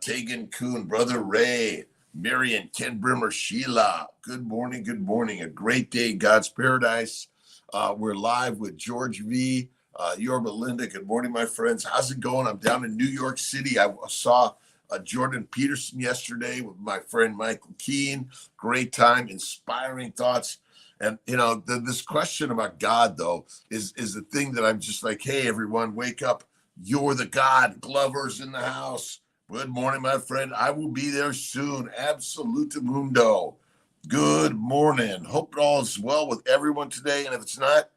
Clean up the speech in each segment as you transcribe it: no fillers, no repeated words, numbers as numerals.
Tegan Kuhn, Brother Ray, Marion, Ken Brimmer, Sheila. Good morning. Good morning. A great day in God's paradise. We're live with George V. Yorba Linda. Good morning, my friends. How's it going? I'm down in New York City. I saw Jordan Peterson yesterday with my friend Michael Keene. Great time, inspiring thoughts. And, this question about God, though, is the thing that I'm just like, hey, everyone, wake up. You're the God. Glover's in the house. Good morning, my friend. I will be there soon. Absolute mundo. Good morning. Hope it all is well with everyone today. And if it's not,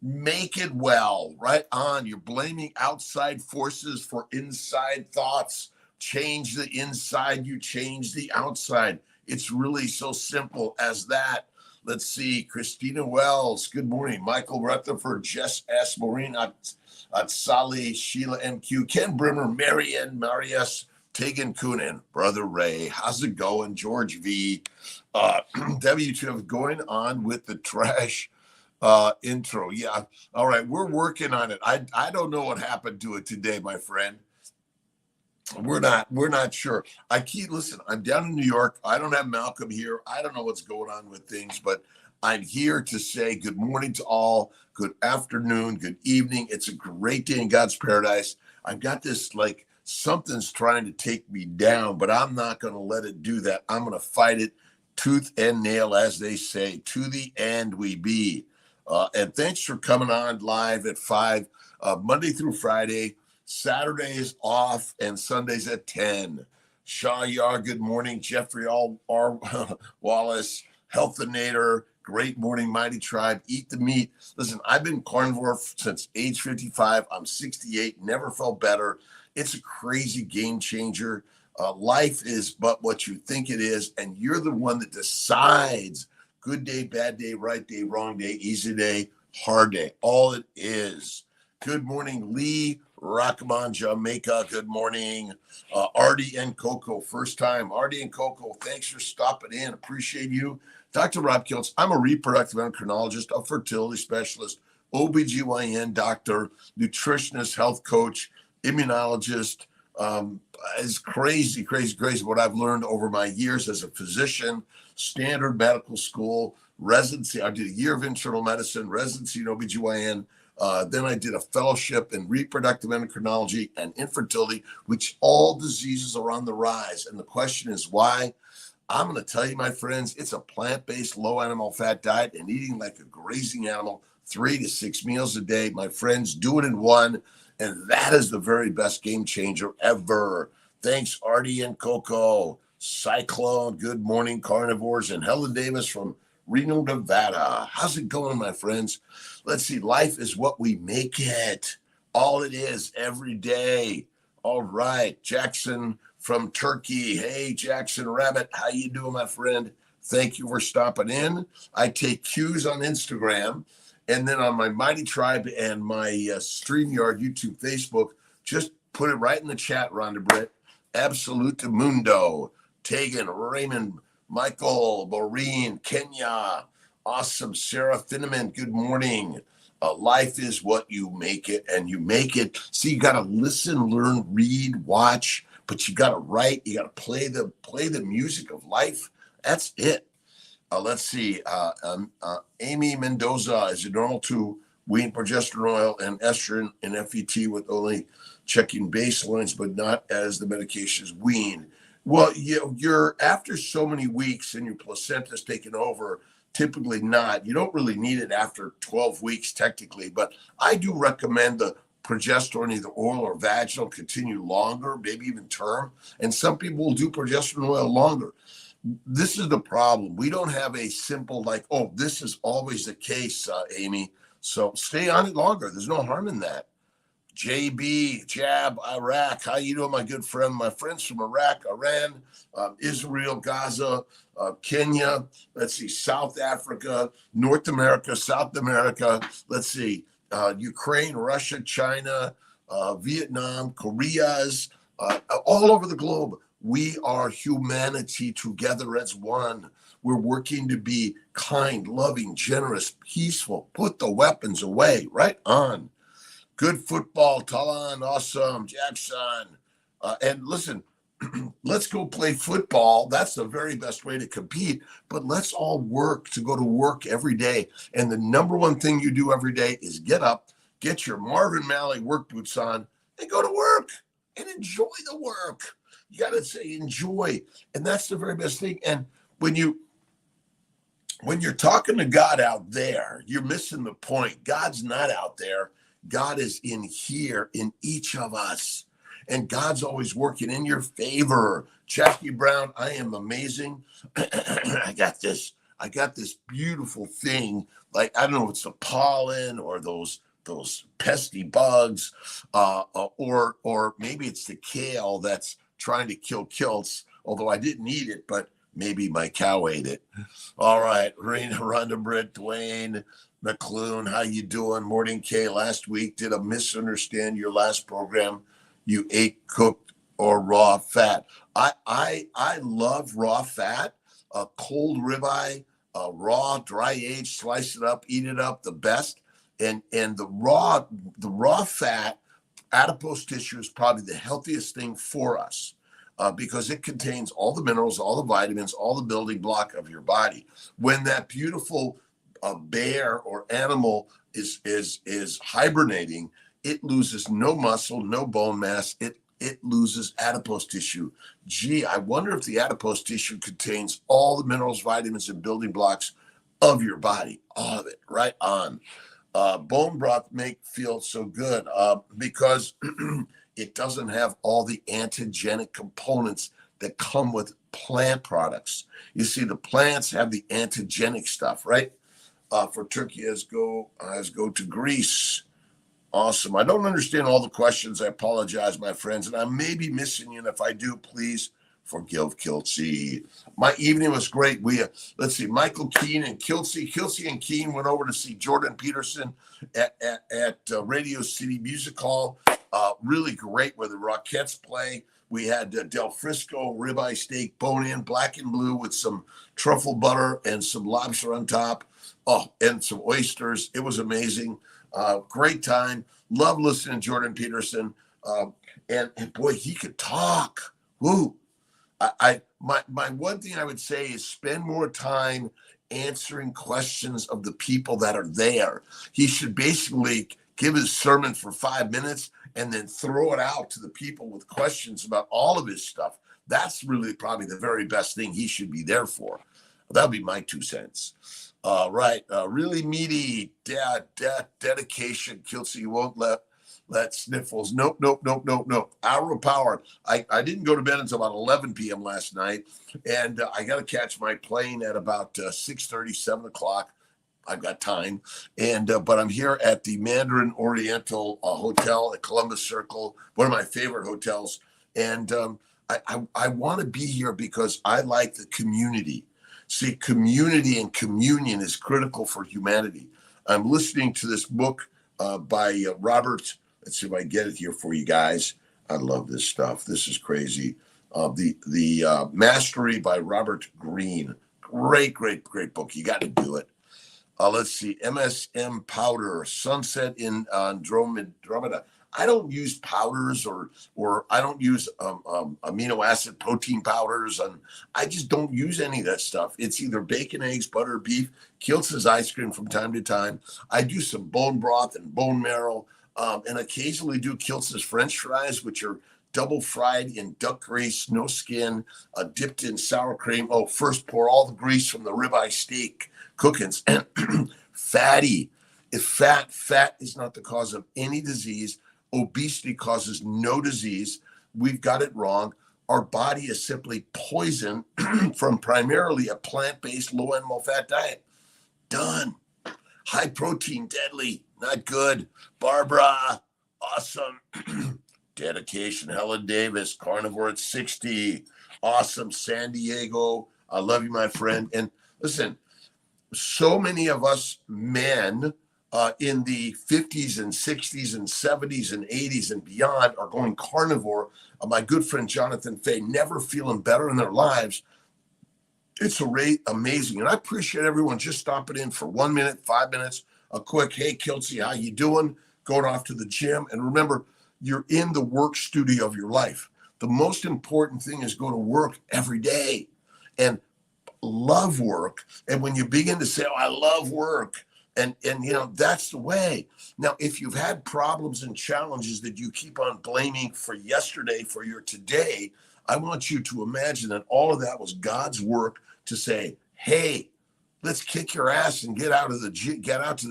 make it well. Right on. You're blaming outside forces for inside thoughts. Change the inside, you change the outside. It's really so simple as that. Let's see. Christina Wells, good morning. Michael Rutherford, Jess S. Maureen Atsali, Sheila MQ, Ken Brimmer, Marianne, Marius, Tegan Kunin, Brother Ray. How's it going? George V. W2 going on with the trash intro. Yeah. All right. We're working on it. I don't know what happened to it today, my friend. We're not sure. Listen, I'm down in New York. I don't have Malcolm here. I don't know what's going on with things, but I'm here to say good morning to all. Good afternoon, good evening. It's a great day in God's paradise. I've got this, like, something's trying to take me down, but I'm not going to let it do that. I'm going to fight it tooth and nail, as they say. To the end we be. And thanks for coming on live at 5, Monday through Friday. Saturdays off and Sundays at 10. Shaw Yar, good morning. Jeffrey R. Wallace, Healthinator, great morning, Mighty Tribe, Eat the Meat. Listen, I've been carnivore since age 55. I'm 68, never felt better. It's a crazy game changer. Life is but what you think it is, and you're the one that decides good day, bad day, right day, wrong day, easy day, hard day. All it is. Good morning, Lee. Rockman, Jamaica, good morning. Artie and Coco, first time. Artie and Coco, thanks for stopping in. Appreciate you. Dr. Rob Kiltz, I'm a reproductive endocrinologist, a fertility specialist, OBGYN doctor, nutritionist, health coach, immunologist. It's crazy what I've learned over my years as a physician, standard medical school, residency. I did a year of internal medicine, residency in OBGYN. Then I did a fellowship in reproductive endocrinology and infertility, which all diseases are on the rise. And the question is why? I'm going to tell you, my friends, it's a plant-based, low animal fat diet and eating like a grazing animal 3 to 6 meals a day. My friends, do it in one. And that is the very best game changer ever. Thanks, Artie and Coco. Cyclone, good morning, carnivores, and Helen Davis from Reno, Nevada. How's it going, my friends? Let's see. Life is what we make it. All it is every day. All right. Jackson from Turkey. Hey, Jackson Rabbit. How you doing, my friend? Thank you for stopping in. I take cues on Instagram. And then on my Mighty Tribe and my StreamYard, YouTube, Facebook, just put it right in the chat, Rhonda Britt. Absolute Mundo. Tegan, Raymond, Michael, Maureen, Kenya, awesome. Sarah Finneman, good morning. Life is what you make it, and you make it. See, you got to listen, learn, read, watch, but you got to write. You got to play the music of life. That's it. Let's see. Amy Mendoza, is it normal to wean progesterone oil and estrogen and FET with only checking baselines, but not as the medication is weaned? Well, you're after so many weeks and your placenta's taken over, typically not. You don't really need it after 12 weeks technically, but I do recommend the progesterone, either oil or vaginal, continue longer, maybe even term. And some people will do progesterone oil longer. This is the problem. We don't have a simple like, oh, this is always the case, Amy. So stay on it longer. There's no harm in that. JB, Jab, Iraq. How you doing, my good friend? My friends from Iraq, Iran, Israel, Gaza, Kenya. Let's see, South Africa, North America, South America. Let's see, Ukraine, Russia, China, Vietnam, Koreas, all over the globe. We are humanity together as one. We're working to be kind, loving, generous, peaceful. Put the weapons away. Right on. Good football, Talan, awesome, Jackson. And listen, let's go play football. That's the very best way to compete. But let's all work to go to work every day. And the number one thing you do every day is get up, get your Marvin Malley work boots on, and go to work and enjoy the work. You got to say enjoy. And that's the very best thing. And when you're talking to God out there, you're missing the point. God's not out there. God is in here in each of us. And God's always working in your favor. Jackie Brown, I am amazing. I got this beautiful thing. Like, I don't know if it's the pollen or those pesky bugs, or maybe it's the kale that's trying to kill Kiltz, although I didn't eat it, but maybe my cow ate it. All right, Rena, Rhonda, Britt, Dwayne, McClune, how you doing? Morning K, last week, did I misunderstand your last program? You ate cooked or raw fat. I love raw fat, cold ribeye, raw, dry aged, slice it up, eat it up, the best. And the raw fat, adipose tissue is probably the healthiest thing for us, because it contains all the minerals, all the vitamins, all the building block of your body. When that beautiful bear or animal is hibernating, it loses no muscle, no bone mass. It loses adipose tissue. Gee, I wonder if the adipose tissue contains all the minerals, vitamins, and building blocks of your body. All of it, right on. Bone broth feel so good because it doesn't have all the antigenic components that come with plant products. You see, the plants have the antigenic stuff, right? For turkey, as go to Greece. Awesome. I don't understand all the questions. I apologize, my friends, and I may be missing you. And if I do, please forgive Kiltzy. My evening was great. Let's see, Michael Keene and Kiltzy and Keene went over to see Jordan Peterson at Radio City Music Hall. Really great where the Rockettes play. We had Del Frisco ribeye steak, bone-in, black and blue with some truffle butter and some lobster on top. Oh, and some oysters. It was amazing. Great time. Love listening to Jordan Peterson. And boy, he could talk. Woo. My one thing I would say is spend more time answering questions of the people that are there. He should basically give his sermon for 5 minutes and then throw it out to the people with questions about all of his stuff. That's really probably the very best thing he should be there for. That'll be my 2 cents. Right. Really meaty dedication. Kiltzy, you won't let sniffles. Nope. Hour of power. I didn't go to bed until about 11 p.m. last night, and I got to catch my plane at about 6:30, 7 o'clock. I've got time, and but I'm here at the Mandarin Oriental Hotel at Columbus Circle, one of my favorite hotels, and I want to be here because I like the community. See, community and communion is critical for humanity. I'm listening to this book by Robert. Let's see if I get it here for you guys. I love this stuff. This is crazy. The Mastery by Robert Greene. Great book. You got to do it. Let's see. MSM powder, Sunset in Andromeda. I don't use powders or I don't use amino acid protein powders, and I just don't use any of that stuff. It's either bacon, eggs, butter, beef, Kiltz's ice cream from time to time. I do some bone broth and bone marrow, and occasionally do Kiltz's French fries, which are double fried in duck grease, no skin, dipped in sour cream. Oh, first pour all the grease from the ribeye steak cookings. Fatty. If fat is not the cause of any disease. Obesity causes no disease. We've got it wrong. Our body is simply poison from primarily a plant-based, low-animal fat diet. Done. High protein, deadly, not good. Barbara, awesome. Dedication, Helen Davis, carnivore at 60. Awesome, San Diego. I love you, my friend. And listen, so many of us men in the 50s and 60s and 70s and 80s and beyond are going carnivore. My good friend Jonathan Fay, never feeling better in their lives. It's amazing. And I appreciate everyone just stopping in for 1 minute, 5 minutes, a quick, hey, Kiltzy, how you doing? Going off to the gym. And remember, you're in the work studio of your life. The most important thing is go to work every day and love work. And when you begin to say, oh, I love work, and that's the way. Now, if you've had problems and challenges that you keep on blaming for yesterday for your today, I want you to imagine that all of that was God's work to say, hey, let's kick your ass and get out to the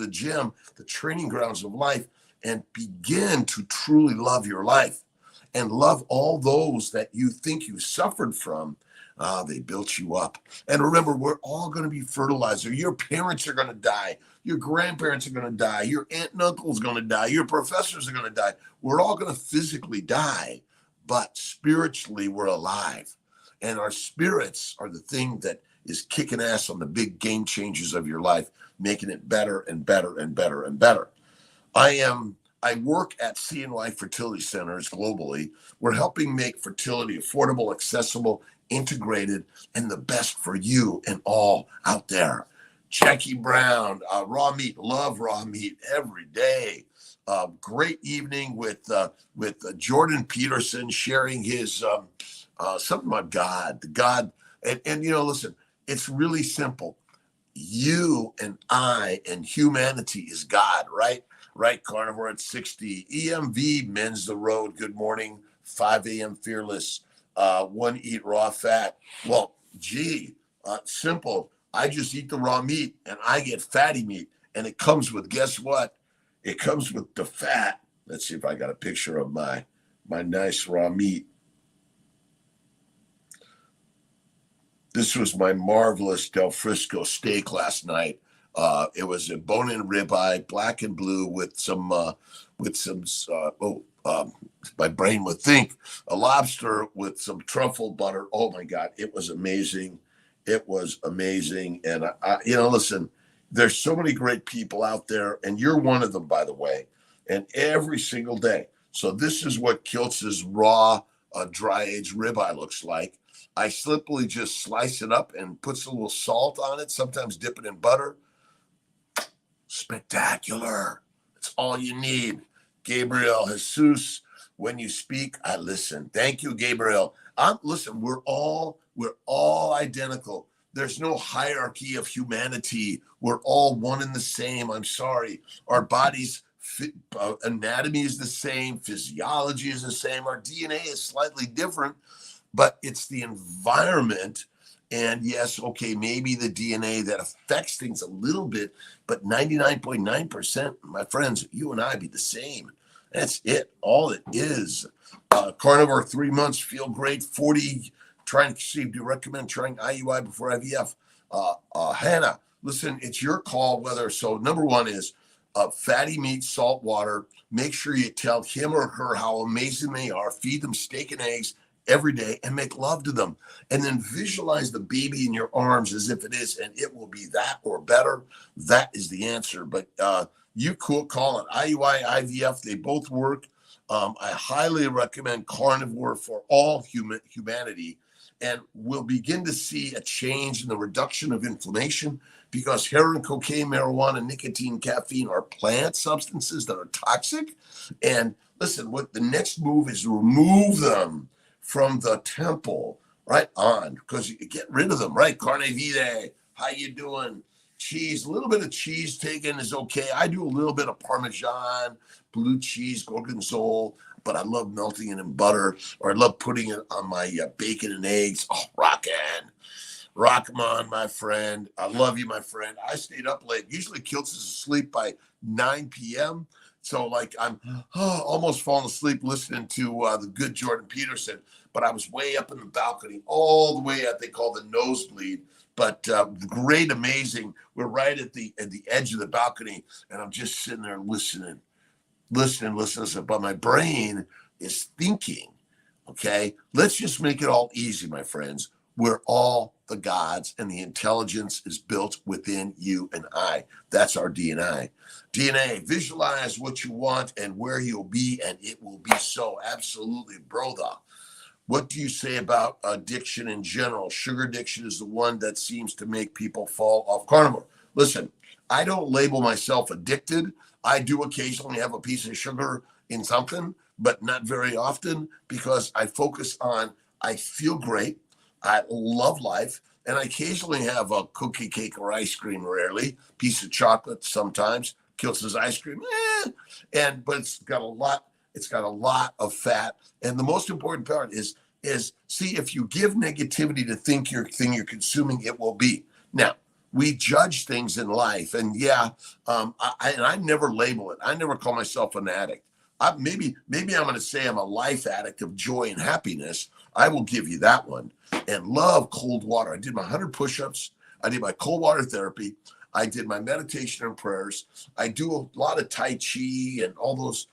gym, the training grounds of life, and begin to truly love your life and love all those that you think you suffered from. They built you up. And remember, we're all going to be fertilizer. Your parents are going to die. Your grandparents are going to die. Your aunt and uncle is going to die. Your professors are going to die. We're all going to physically die, but spiritually we're alive. And our spirits are the thing that is kicking ass on the big game changers of your life, making it better and better and better and better. I work at CNY fertility centers globally. We're helping make fertility affordable, accessible, integrated, and the best for you and all out there. Jackie Brown, raw meat, love raw meat every day. Great evening with Jordan Peterson sharing his something about God, and listen, it's really simple. You and I and humanity is God, right? Right, Carnivore at 60. EMV mends the road. Good morning. 5 a.m. fearless. One eat raw fat. Well, simple. I just eat the raw meat and I get fatty meat. And it comes with, guess what? It comes with the fat. Let's see if I got a picture of my nice raw meat. This was my marvelous Del Frisco steak last night. It was a bone-in ribeye, black and blue, with some my brain would think, a lobster with some truffle butter. Oh my God, it was amazing. It was amazing. And listen, there's so many great people out there, and you're one of them, by the way. And every single day. So this is what Kiltz's raw, dry-aged ribeye looks like. I simply just slice it up and put a little salt on it, sometimes dip it in butter. Spectacular. It's all you need. Gabriel Jesus, when you speak, I listen. Thank you, Gabriel. Listen, we're all identical. There's no hierarchy of humanity. We're all one and the same. I'm sorry. Our bodies, anatomy is the same. Physiology is the same. Our DNA is slightly different, but it's the environment. And yes, okay, maybe the DNA that affects things a little bit, but 99.9%, my friends, you and I be the same. That's it. All it is. Carnivore, 3 months, feel great. 40, trying to see, do you recommend trying IUI before IVF? Hannah, listen, it's your call whether. So number one is fatty meat, salt water. Make sure you tell him or her how amazing they are. Feed them steak and eggs every day and make love to them. And then visualize the baby in your arms as if it is, and it will be that or better. That is the answer. But you could call it IUI, IVF. They both work. I highly recommend carnivore for all humanity. And we'll begin to see a change in the reduction of inflammation because heroin, cocaine, marijuana, nicotine, caffeine are plant substances that are toxic. And listen, what the next move is, remove them from the temple, right on, because you get rid of them, right? Carne vitae, how you doing? Cheese, a little bit of cheese taken is okay. I do a little bit of Parmesan, blue cheese, gorgonzola, but I love melting it in butter, or I love putting it on my bacon and eggs. Oh, rock 'em on, my friend. I love you, my friend. I stayed up late. Usually Kiltz is asleep by 9 p.m., so like I'm almost falling asleep listening to the good Jordan Peterson, but I was way up in the balcony, all the way at, they call the nosebleed, but great, amazing. We're right at the edge of the balcony, and I'm just sitting there listening. But my brain is thinking, okay? Let's just make it all easy, my friends. We're all the gods, and the intelligence is built within you and I. That's our DNA. Visualize what you want and where you'll be, and it will be so. Absolutely, brother. What do you say about addiction in general? Sugar addiction is the one that seems to make people fall off carnivore. Listen, I don't label myself addicted. I do occasionally have a piece of sugar in something, but not very often because I focus on, I feel great. I love life. And I occasionally have a cookie, cake, or ice cream, rarely, piece of chocolate sometimes. Kiltz's ice cream, but it's got a lot of fat. And the most important part is see, if you give negativity to think your thing you're consuming, it will be. Now, we judge things in life, and I never label it. I never call myself an addict. Maybe I'm going to say I'm a life addict of joy and happiness. I will give you that one. And love cold water. I did my 100 push-ups. I did my cold water therapy. I did my meditation and prayers. I do a lot of Tai Chi and all those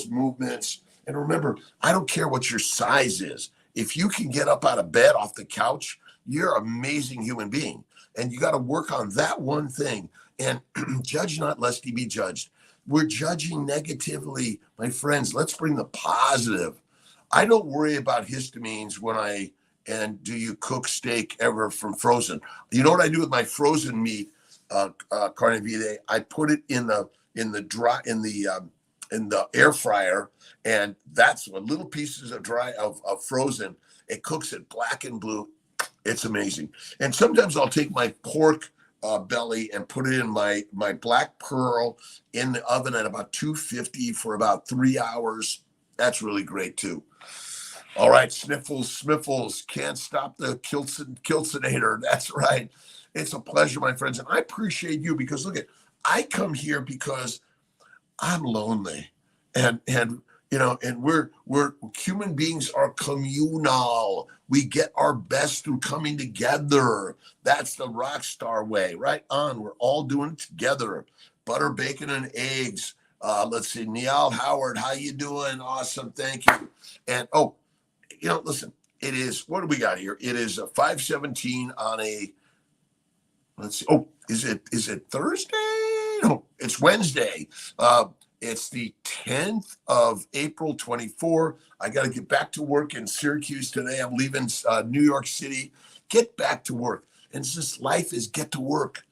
movements. And remember, I don't care what your size is. If you can get up out of bed off the couch, you're an amazing human being. And you got to work on that one thing. And judge not lest ye be judged. We're judging negatively, my friends. Let's bring the positive. I don't worry about histamines and do you cook steak ever from frozen? You know what I do with my frozen meat, carnivore? I put it in the air fryer, and that's what little pieces of frozen. It cooks it black and blue. It's amazing. And sometimes I'll take my pork belly and put it in my black pearl in the oven at about 250 for about 3 hours. That's really great too. All right, sniffles, can't stop the Kiltzinator. That's right. It's a pleasure, my friends. And I appreciate you because I come here because I'm lonely. And we're human beings are communal. We get our best through coming together. That's the rock star way. Right on. We're all doing it together. Butter, bacon, and eggs. Let's see. Niall Howard, how you doing? Awesome. Thank you. And listen, it is, what do we got here? It is a 5:17 on a, let's see. Oh, is it Thursday? No, it's Wednesday. It's the 10th of April, 24. I got to get back to work in Syracuse today. I'm leaving New York City. Get back to work. And it's just life is get to work.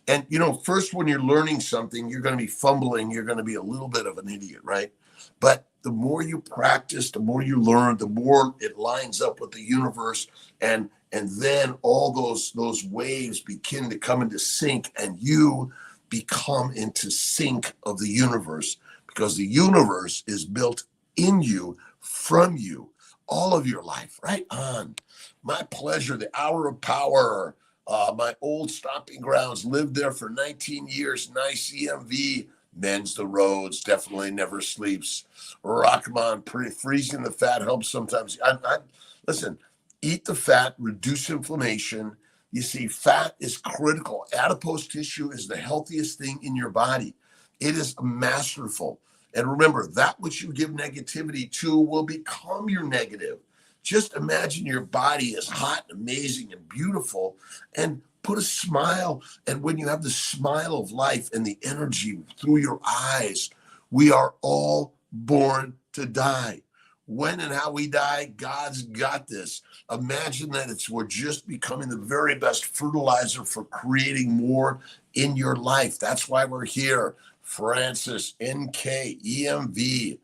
And, first when you're learning something, you're going to be fumbling. You're going to be a little bit of an idiot, right? But the more you practice, the more you learn, the more it lines up with the universe. And then all those waves begin to come into sync, and you become into sync of the universe, because the universe is built in you, from you, all of your life. Right on. My pleasure. The Hour of Power. My old stomping grounds, lived there for 19 years. Nice EMV. Mends the roads, definitely never sleeps. Rockman, freezing the fat helps sometimes. Listen, eat the fat, reduce inflammation. You see, fat is critical. Adipose tissue is the healthiest thing in your body. It is masterful. And remember, that which you give negativity to will become your negative. Just imagine your body is hot, amazing, and beautiful, and put a smile. And when you have the smile of life and the energy through your eyes, we are all born to die. When and how we die, God's got this. Imagine that we're just becoming the very best fertilizer for creating more in your life. That's why we're here. Francis, NK, EMV.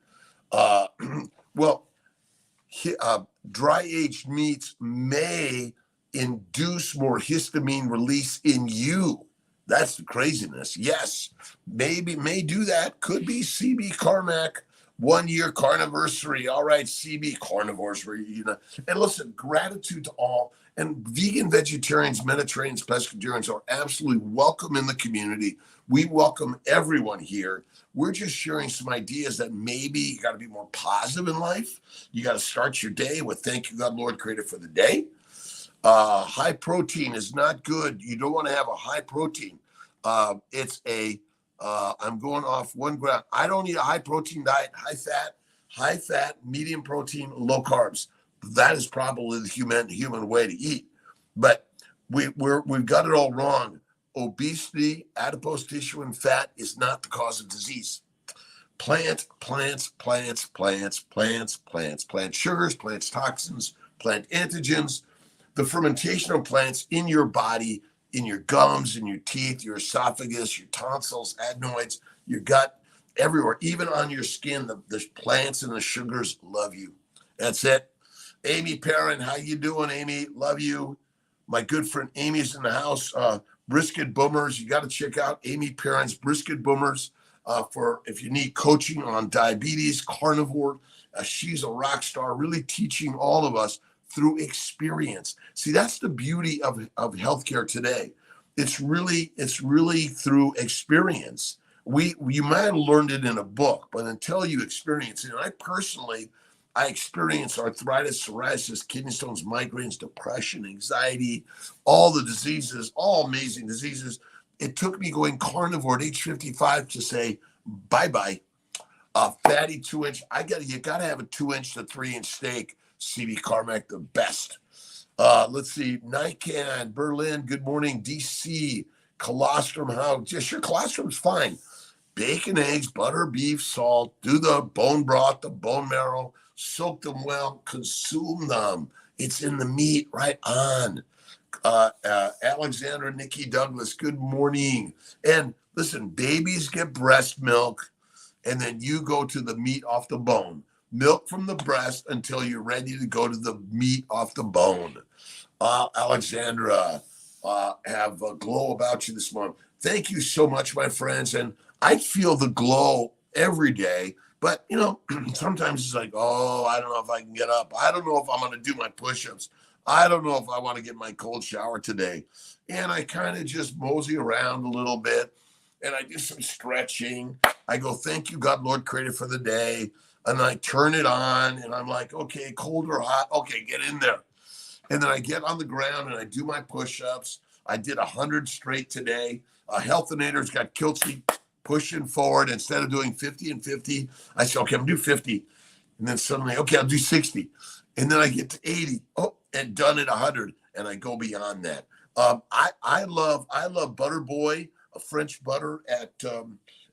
Dry aged meats may induce more histamine release in you. That's the craziness. Yes, may do that. Could be CB Carmack, 1 year carniversary. All right, CB carnivores. And listen, gratitude to all. And vegan, vegetarians, Mediterraneans, pescatarians are absolutely welcome in the community. We welcome everyone here. We're just sharing some ideas that maybe you got to be more positive in life. You got to start your day with thank you, God, Lord, creator for the day. High protein is not good. You don't want to have a high protein. I'm going off 1 gram. I don't eat a high protein diet, high fat, medium protein, low carbs. That is probably the human way to eat. But we've got it all wrong. Obesity, adipose tissue, and fat is not the cause of disease. Plants, sugars, plants, toxins, plant antigens, the fermentation of plants in your body, in your gums, in your teeth, your esophagus, your tonsils, adenoids, your gut, everywhere, even on your skin. The plants and the sugars love you. That's it. Amy Perrin, how you doing, Amy? Love you. My good friend Amy's in the house. Brisket Boomers, you got to check out Amy Perrin's Brisket Boomers for if you need coaching on diabetes, carnivore. She's a rock star, really teaching all of us through experience. See, that's the beauty of healthcare today. It's really through experience. You might have learned it in a book, but until you experience it, and I experienced arthritis, psoriasis, kidney stones, migraines, depression, anxiety, all the diseases, all amazing diseases. It took me going carnivore at age 55 to say bye-bye. Fatty 2-inch. You gotta have a 2-inch to 3-inch steak. CV Carmack, the best. Let's see. Nican, Berlin, good morning. DC, colostrum, how? Just your colostrum's fine. Bacon, eggs, butter, beef, salt. Do the bone broth, the bone marrow. Soak them well. Consume them. It's in the meat. Right on. Alexandra, Nikki Douglas, good morning. And listen, babies get breast milk, and then you go to the meat off the bone. Milk from the breast until you're ready to go to the meat off the bone. Alexandra, have a glow about you this morning. Thank you so much, my friends. And I feel the glow every day. But, sometimes it's like, oh, I don't know if I can get up. I don't know if I'm going to do my push-ups. I don't know if I want to get my cold shower today. And I kind of just mosey around a little bit. And I do some stretching. I go, thank you, God, Lord, creator for the day. And I turn it on. And I'm like, okay, cold or hot? Okay, get in there. And then I get on the ground and I do my push-ups. I did 100 straight today. Healthinator's got Kiltz pushing forward. Instead of doing 50 and 50, I say, okay, I'm going to do 50. And then suddenly, okay, I'll do 60. And then I get to 80. Oh, and done at 100. And I go beyond that. I love Butter Boy, a French butter at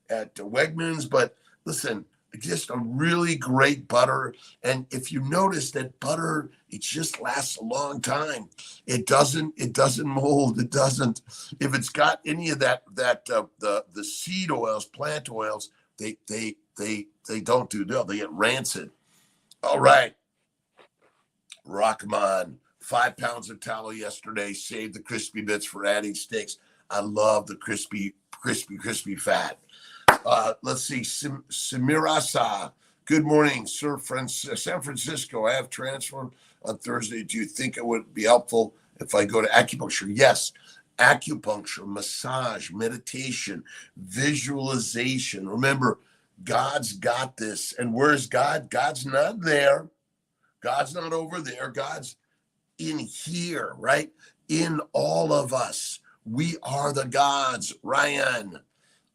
Wegmans. But listen, just a really great butter. And if you notice that butter, it just lasts a long time. It doesn't mold. It doesn't. If it's got any of the seed oils, plant oils, they don't do well. They get rancid. All right. Rockman, 5 pounds of tallow yesterday. Saved the crispy bits for adding steaks. I love the crispy fat. Let's see. Samirasa. Good morning, Sir San Francisco. I have transformed on Thursday. Do you think it would be helpful if I go to acupuncture? Yes. Acupuncture, massage, meditation, visualization. Remember, God's got this. And where's God? God's not there. God's not over there. God's in here, right? In all of us. We are the gods. Ryan,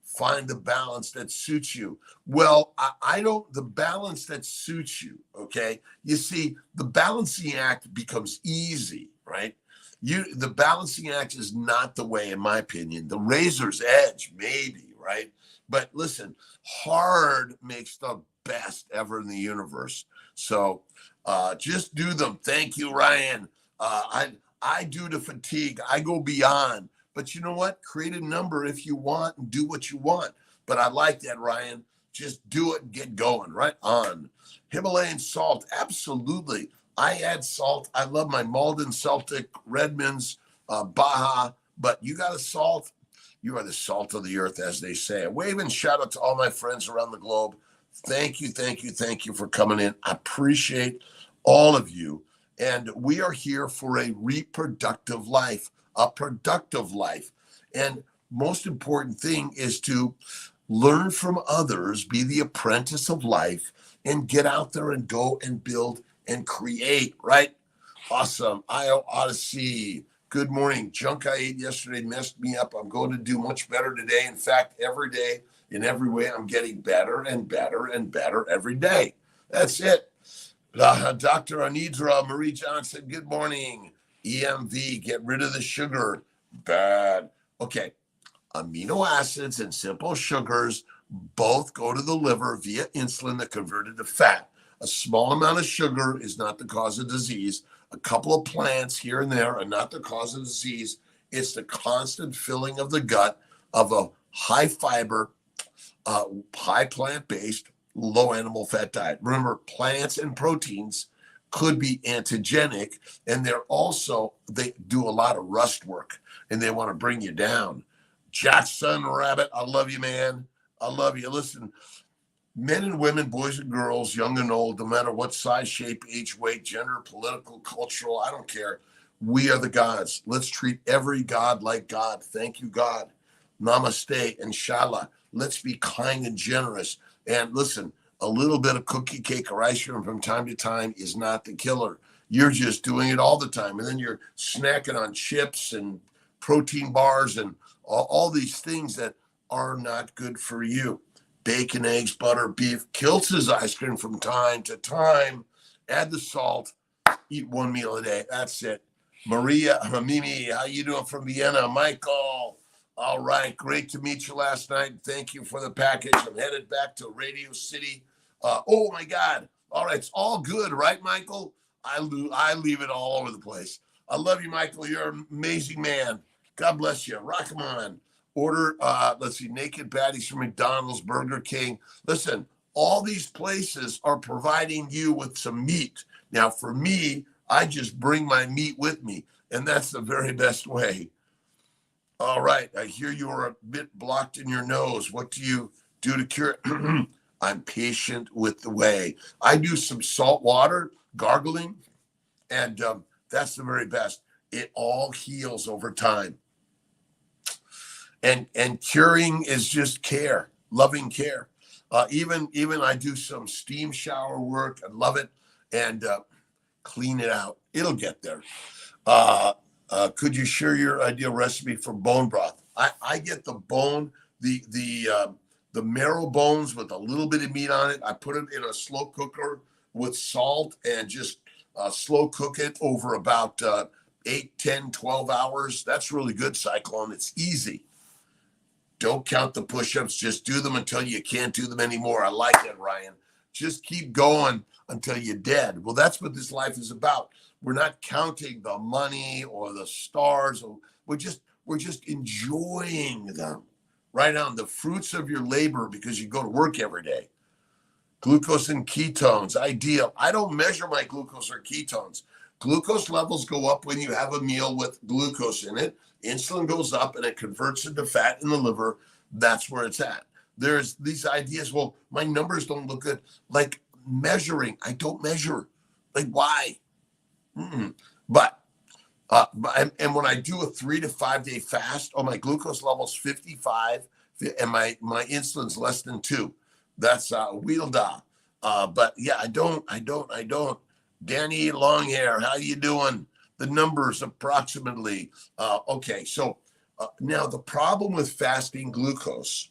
find the balance that suits you. Well, I don't, the balance that suits you, okay? You see, the balancing act becomes easy, right? The balancing act is not the way, in my opinion. The razor's edge, maybe, right? But listen, hard makes the best ever in the universe. So just do them. Thank you, Ryan. I do the fatigue. I go beyond. But you know what? Create a number if you want and do what you want. But I like that, Ryan. Just do it and get going. Right on. Himalayan salt. Absolutely. I add salt. I love my Malden, Celtic, Redmonds, Baja. But you got a salt. You are the salt of the earth, as they say. A wave and shout out to all my friends around the globe. Thank you for coming in. I appreciate all of you. And we are here for a reproductive life, a productive life. And most important thing is to learn from others, be the apprentice of life, and get out there and go and build and create, right? Awesome. IO Odyssey. Good morning. Junk I ate yesterday messed me up. I'm going to do much better today. In fact, every day, in every way, I'm getting better and better and better every day. That's it. Dr. Anidra Marie Johnson, good morning. EMV, get rid of the sugar. Bad. Okay. Amino acids and simple sugars both go to the liver via insulin that converted to fat. A small amount of sugar is not the cause of disease. A couple of plants here and there are not the cause of disease. It's the constant filling of the gut of a high fiber, high plant-based, low animal fat diet. Remember, plants and proteins could be antigenic, and they do a lot of rust work, and they want to bring you down. Jackson Rabbit, I love you, man. I love you. Listen, men and women, boys and girls, young and old, no matter what size, shape, age, weight, gender, political, cultural, I don't care. We are the gods. Let's treat every God like God. Thank you, God. Namaste, inshallah. Let's be kind and generous. And listen, a little bit of cookie, cake, or ice cream from time to time is not the killer. You're just doing it all the time. And then you're snacking on chips and protein bars and all these things that are not good for you. Bacon, eggs, butter, beef. Kiltz's ice cream from time to time. Add the salt. Eat one meal a day. That's it. Maria, Mimi, how you doing from Vienna? Michael. All right. Great to meet you last night. Thank you for the package. I'm headed back to Radio City. Oh, my God. All right. It's all good, right, Michael? I leave it all over the place. I love you, Michael. You're an amazing man. God bless you. Rock 'em on. Order, let's see, naked patties from McDonald's, Burger King. Listen, all these places are providing you with some meat. Now, for me, I just bring my meat with me, and that's the very best way. All right, I hear you are a bit blocked in your nose. What do you do to cure it? I'm patient with the way. I do some salt water, gargling, and that's the very best. It all heals over time. And curing is just care, loving care. Even I do some steam shower work. I love it, and clean it out. It'll get there. Could you share your ideal recipe for bone broth? I get the bone, the marrow bones with a little bit of meat on it. I put it in a slow cooker with salt and just slow cook it over about 8, 10, 12 hours. That's really good, Cyclone. It's easy. Don't count the push-ups. Just do them until you can't do them anymore. I like that, Ryan. Just keep going until you're dead. Well, that's what this life is about. We're not counting the money or the stars. We're just enjoying them. Right on the fruits of your labor because you go to work every day. Glucose and ketones, ideal. I don't measure my glucose or ketones. Glucose levels go up when you have a meal with glucose in it. Insulin goes up and it converts into fat in the liver. That's where it's at. There's these ideas, well, my numbers don't look good. Like measuring, I don't measure. Like why? But when I do a 3 to 5 day fast, my glucose level's 55 and my insulin's less than 2. That's Wielda. But yeah, I don't. Danny Longhair, how you doing? The numbers approximately. Okay, so now the problem with fasting glucose.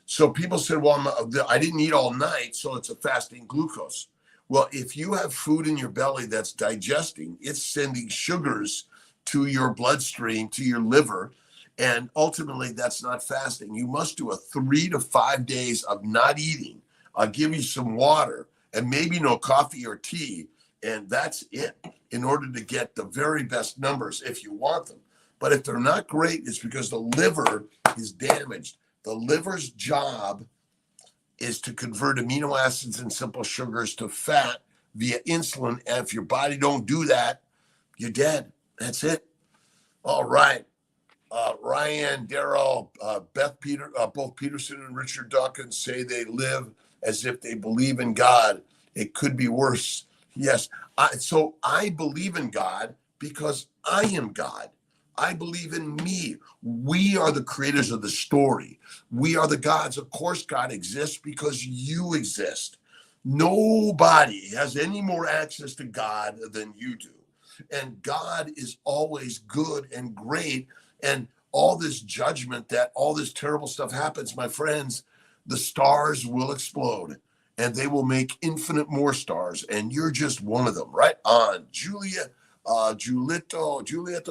So people said, well, I didn't eat all night, so it's a fasting glucose. Well, if you have food in your belly that's digesting, it's sending sugars to your bloodstream, to your liver, and ultimately that's not fasting. You must do a 3 to 5 days of not eating. I'll give you some water and maybe no coffee or tea, and that's it in order to get the very best numbers if you want them. But if they're not great, it's because the liver is damaged. The liver's job is to convert amino acids and simple sugars to fat via insulin. And if your body don't do that, you're dead. That's it. All right. Ryan, Daryl, both Peterson and Richard Dawkins say they live as if they believe in God. It could be worse. Yes. So I believe in God because I am God. I believe in me. We are the creators of the story. We are the gods. Of course, God exists because you exist. Nobody has any more access to God than you do. And God is always good and great. And all this judgment that all this terrible stuff happens, my friends, the stars will explode and they will make infinite more stars. And you're just one of them, right on. Julieta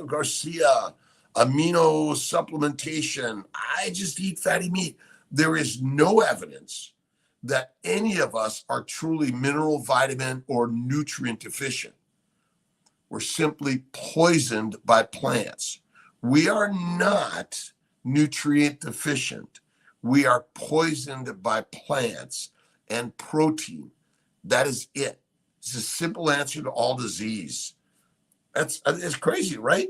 Garcia, amino supplementation. I just eat fatty meat. There is no evidence that any of us are truly mineral, vitamin, or nutrient deficient. We're simply poisoned by plants. We are not nutrient deficient. We are poisoned by plants and protein. That is it. It's a simple answer to all disease. It's crazy, right?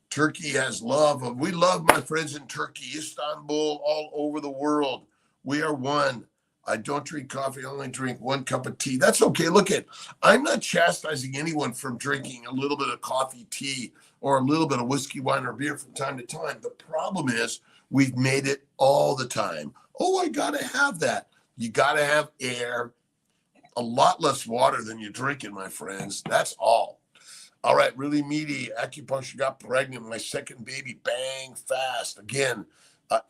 Turkey has love. We love my friends in Turkey, Istanbul, all over the world. We are one. I don't drink coffee. I only drink 1 cup of tea. That's okay. Look at, I'm not chastising anyone from drinking a little bit of coffee, tea, or a little bit of whiskey, wine, or beer from time to time. The problem is we've made it all the time. Oh, I got to have that. You got to have air, a lot less water than you're drinking, my friends. That's all. All right, really meaty. Acupuncture, got pregnant. My second baby, bang, fast. Again,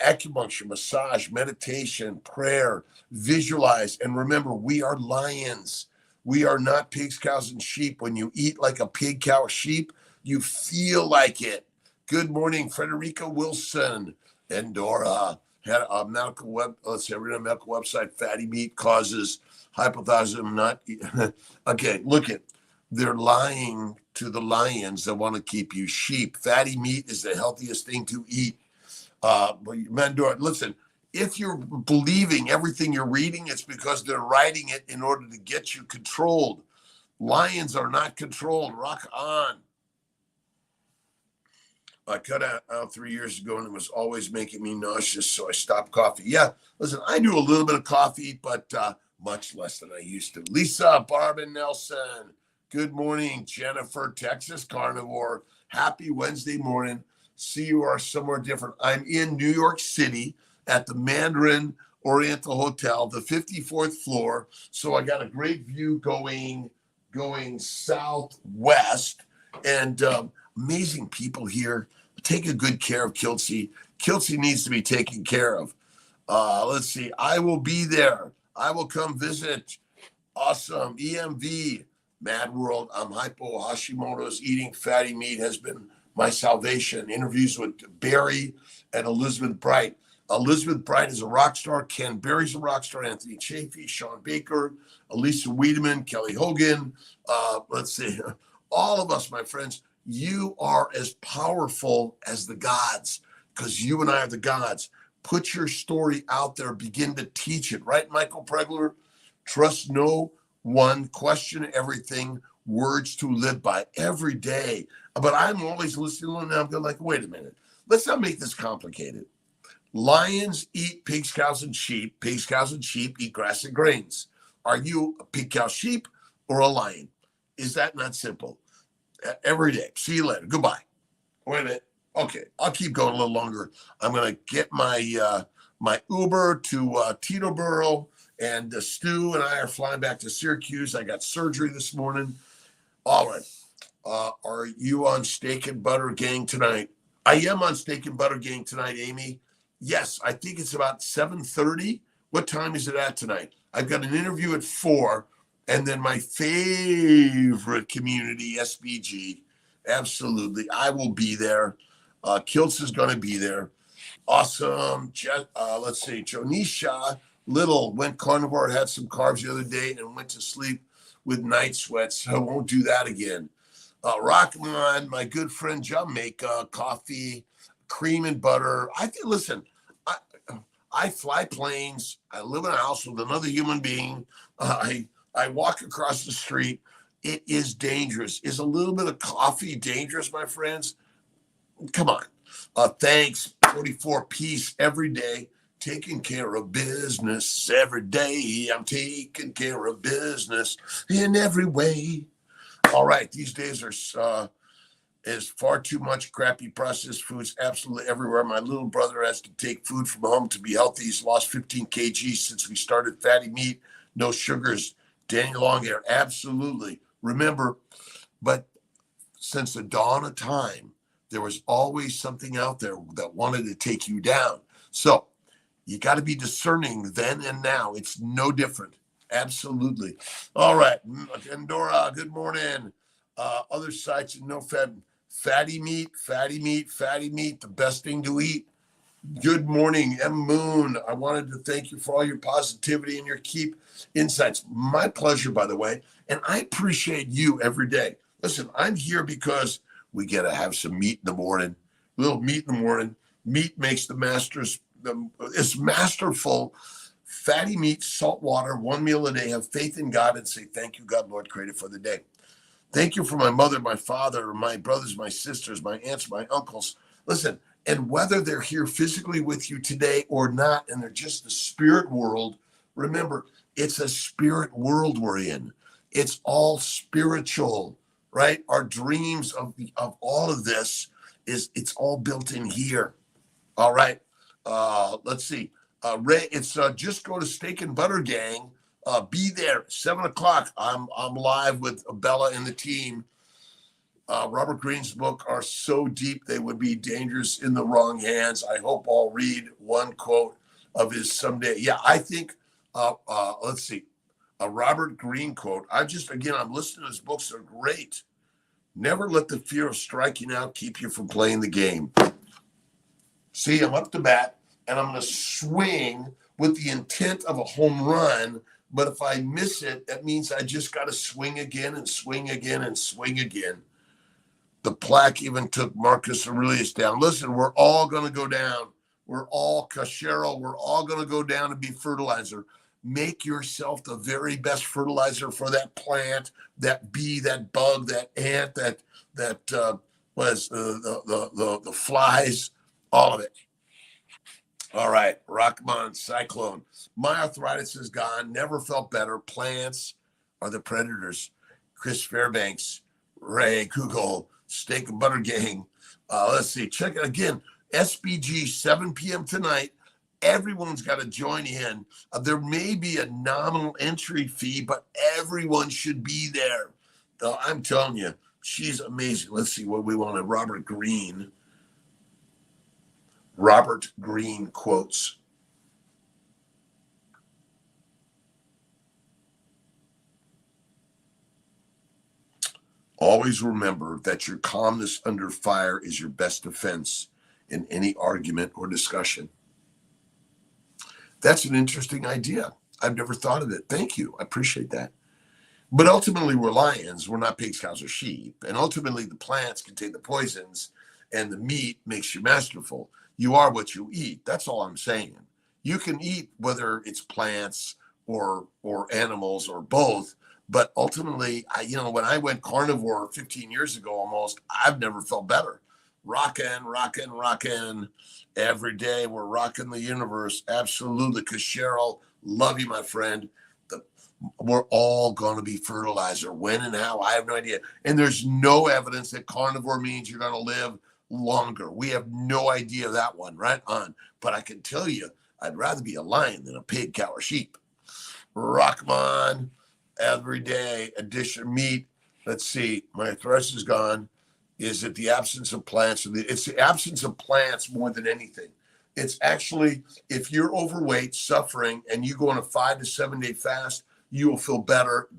acupuncture, massage, meditation, prayer, visualize. And remember, we are lions. We are not pigs, cows, and sheep. When you eat like a pig, cow, sheep, you feel like it. Good morning, Frederica Wilson. Endora had a medical medical website. Fatty meat causes hypothyroidism. Not okay. Look at. They're lying to the lions that want to keep you sheep. Fatty meat is the healthiest thing to eat. Mandor, listen, if you're believing everything you're reading, it's because they're writing it in order to get you controlled. Lions are not controlled. Rock on. I cut out 3 years ago and it was always making me nauseous, so I stopped coffee. Yeah, listen, I do a little bit of coffee, but much less than I used to. Lisa, Barb, and Nelson. Good morning, Jennifer, Texas Carnivore. Happy Wednesday morning. See, you are somewhere different. I'm in New York City at the Mandarin Oriental Hotel, the 54th floor. So I got a great view going southwest, and amazing people here. Take a good care of Kiltzy. Kiltzy needs to be taken care of. Let's see. I will be there. I will come visit. Awesome. EMV. Mad World. I'm hypo. Hashimoto's. Eating fatty meat has been my salvation. Interviews with Barry and Elizabeth Bright. Elizabeth Bright is a rock star. Ken Berry's a rock star. Anthony Chafee, Sean Baker, Elisa Wiedemann, Kelly Hogan. Let's see. All of us, my friends, you are as powerful as the gods because you and I are the gods. Put your story out there. Begin to teach it. Right, Michael Pregler? Trust no one, question everything, words to live by every day. But I'm always listening and I'm going like, wait a minute. Let's not make this complicated. Lions eat pigs, cows, and sheep. Pigs, cows, and sheep eat grass and grains. Are you a pig, cow, sheep, or a lion? Is that not simple? Every day. See you later. Goodbye. Wait a minute. Okay, I'll keep going a little longer. I'm going to get my my Uber to Teterboro, and Stu and I are flying back to Syracuse. I got surgery this morning. All right. Are you on Steak and Butter Gang tonight? I am on Steak and Butter Gang tonight, Amy. Yes, I think it's about 7:30. What time is it at tonight? I've got an interview at 4, and then my favorite community, SBG. Absolutely. I will be there. Kiltz is going to be there. Awesome. Let's see. Jonisha Little went carnivore, had some carbs the other day, and went to sleep with night sweats. I won't do that again. Rockman, my good friend Jamaica, coffee, cream and butter. Listen, I fly planes. I live in a house with another human being. I walk across the street. It is dangerous. Is a little bit of coffee dangerous, my friends? Come on. Thanks. 44 piece every day. Taking care of business every day. I'm taking care of business in every way. All right. These days is far too much crappy processed foods absolutely everywhere. My little brother has to take food from home to be healthy. He's lost 15 kg since we started fatty meat. No sugars. Daniel Longhair. Absolutely. Remember, but since the dawn of time, there was always something out there that wanted to take you down. So you got to be discerning then and now. It's no different. Absolutely. All right. Endora, good morning. Other sites, no fat, fatty meat, the best thing to eat. Good morning, M. Moon. I wanted to thank you for all your positivity and your keep insights. My pleasure, by the way. And I appreciate you every day. Listen, I'm here because we got to have some meat in the morning. A little meat in the morning. Meat makes the it's masterful. Fatty meat, salt water, 1 meal a day. Have faith in God and say, thank you, God, Lord, created for the day. Thank you for my mother, my father, my brothers, my sisters, my aunts, my uncles. Listen, and whether they're here physically with you today or not, and they're just the spirit world, remember, it's a spirit world we're in. It's all spiritual, right? Our dreams of all of this it's all built in here. All right. Let's see. Ray, it's just go to Steak and Butter Gang. Be there 7:00. I'm live with Bella and the team. Robert Greene's book are so deep they would be dangerous in the wrong hands. I hope I'll read one quote of his someday. Yeah, I think. Let's see. A Robert Greene quote. I'm listening to his books. They're great. Never let the fear of striking out keep you from playing the game. See, I'm up to bat, and I'm going to swing with the intent of a home run. But if I miss it, that means I just got to swing again and swing again and swing again. The plaque even took Marcus Aurelius down. Listen, we're all going to go down. We're all Cachero. We're all going to go down and be fertilizer. Make yourself the very best fertilizer for that plant, that bee, that bug, that ant, the flies, all of it. All right, Rockman Cyclone. My arthritis is gone. Never felt better. Plants are the predators. Chris Fairbanks, Ray, Google, Steak and Butter Gang. Let's see. Check it again. SBG, 7 p.m. tonight. Everyone's got to join in. There may be a nominal entry fee, but everyone should be there. I'm telling you, she's amazing. Let's see what we want. Robert Greene quotes. Always remember that your calmness under fire is your best defense in any argument or discussion. That's an interesting idea. I've never thought of it. Thank you. I appreciate that. But ultimately, we're lions. We're not pigs, cows, or sheep. And ultimately, the plants contain the poisons, and the meat makes you masterful. You are what you eat. That's all I'm saying. You can eat whether it's plants or animals or both. But ultimately, when I went carnivore 15 years ago almost, I've never felt better. Rocking every day. We're rocking the universe. Absolutely. Because Cheryl, love you, my friend. We're all going to be fertilizer. When and how, I have no idea. And there's no evidence that carnivore means you're going to live longer. We have no idea of that one, right on. But I can tell you, I'd rather be a lion than a pig, cow, or sheep. Rockman, every day, addition meat. Let's see, my arthritis is gone. Is it the absence of plants? It's the absence of plants more than anything. It's actually, if you're overweight, suffering, and you go on a 5 to 7 day fast, you will feel better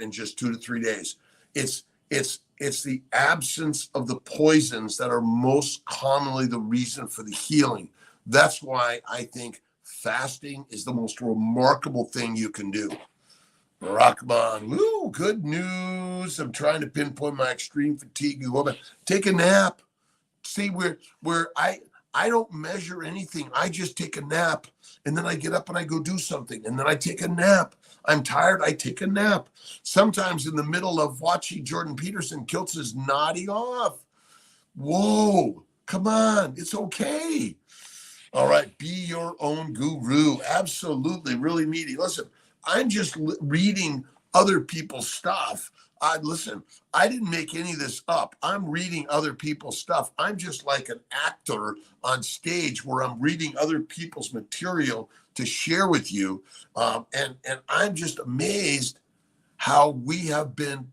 in just 2 to 3 days. It's the absence of the poisons that are most commonly the reason for the healing. That's why I think fasting is the most remarkable thing you can do. Rockman, woo, good news. I'm trying to pinpoint my extreme fatigue. Take a nap. See, where I don't measure anything. I just take a nap, and then I get up and I go do something, and then I take a nap. I'm tired. I take a nap. Sometimes in the middle of watching Jordan Peterson, Kiltz is nodding off. Whoa, come on. It's okay. All right. Be your own guru. Absolutely. Really meaty. Listen, I'm just reading other people's stuff. I didn't make any of this up. I'm reading other people's stuff. I'm just like an actor on stage where I'm reading other people's material to share with you. And I'm just amazed how we have been